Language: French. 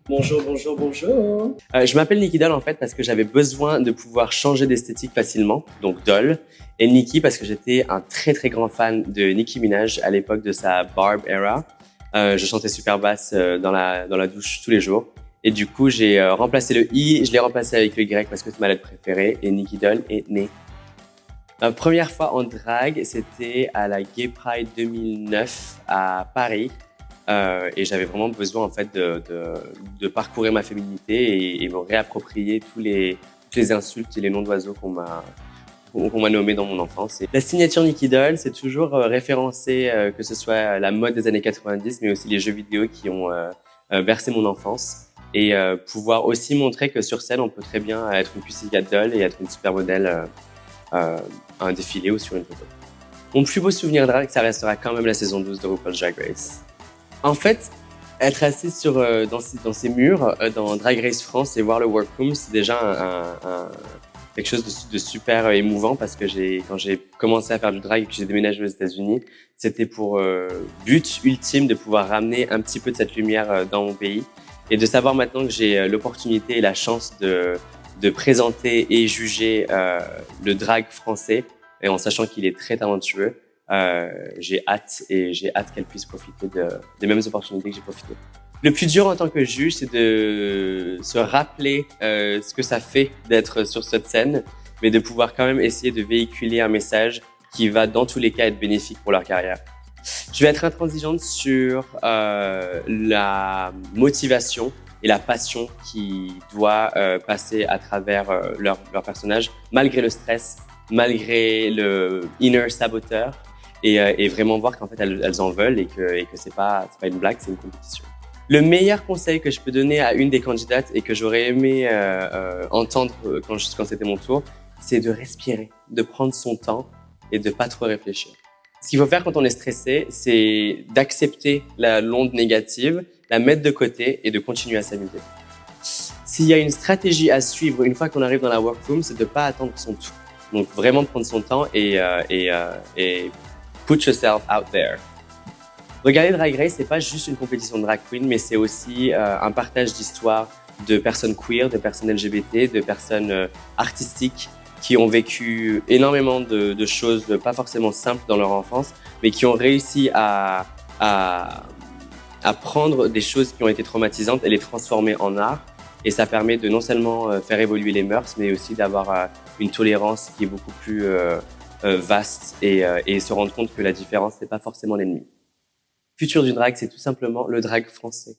Bonjour, bonjour, bonjour. Je m'appelle Nicky Doll en fait parce que j'avais besoin de pouvoir changer d'esthétique facilement, donc Doll. Et Nicky parce que j'étais un très très grand fan de Nicki Minaj à l'époque de sa Barb era. Je chantais super basse dans la douche tous les jours. Et du coup, j'ai remplacé le I, je l'ai remplacé avec le Y parce que c'est ma lettre préférée. Et Nicky Doll est née. Ma première fois en drague, c'était à la Gay Pride 2009 à Paris. Et j'avais vraiment besoin en fait de parcourir ma féminité et me réapproprier toutes les insultes et les noms d'oiseaux qu'on m'a nommés dans mon enfance. Et la signature Nicky Doll, c'est toujours référencé, que ce soit la mode des années 90, mais aussi les jeux vidéo qui ont bercé mon enfance. Et pouvoir aussi montrer que sur scène, on peut très bien être une Pussycat Doll et être une supermodèle à un défilé ou sur une photo. Mon plus beau souvenir drague, ça restera quand même la saison 12 de RuPaul's Drag Race. En fait, être assis dans ces murs, dans Drag Race France et voir le workroom, c'est déjà quelque chose de super émouvant parce que quand j'ai commencé à faire du drag et que j'ai déménagé aux États-Unis, c'était pour but ultime de pouvoir ramener un petit peu de cette lumière dans mon pays et de savoir maintenant que j'ai l'opportunité et la chance de présenter et juger le drag français et en sachant qu'il est très talentueux. J'ai hâte qu'elle puisse profiter des mêmes opportunités que j'ai profité. Le plus dur en tant que juge, c'est de se rappeler ce que ça fait d'être sur cette scène, mais de pouvoir quand même essayer de véhiculer un message qui va dans tous les cas être bénéfique pour leur carrière. Je vais être intransigeante sur la motivation et la passion qui doit passer à travers leur personnage, malgré le stress, malgré le inner saboteur, et vraiment voir qu'en fait elles en veulent et que c'est pas une blague, c'est une compétition. Le meilleur conseil que je peux donner à une des candidates et que j'aurais aimé entendre quand c'était mon tour, c'est de respirer, de prendre son temps et de pas trop réfléchir. Ce qu'il faut faire quand on est stressé, c'est d'accepter l'onde négative, la mettre de côté et de continuer à s'amuser. S'il y a une stratégie à suivre une fois qu'on arrive dans la workroom, c'est de pas attendre son tour. Donc vraiment prendre son temps et put yourself out there. Regarder Drag Race, c'est pas juste une compétition de drag queen, mais c'est aussi un partage d'histoires de personnes queer, de personnes LGBT, de personnes artistiques qui ont vécu énormément de choses pas forcément simples dans leur enfance, mais qui ont réussi à prendre des choses qui ont été traumatisantes et les transformer en art. Et ça permet de non seulement faire évoluer les mœurs, mais aussi d'avoir une tolérance qui est beaucoup plus vaste et se rendre compte que la différence n'est pas forcément l'ennemi. Futur du drag, c'est tout simplement le drag français.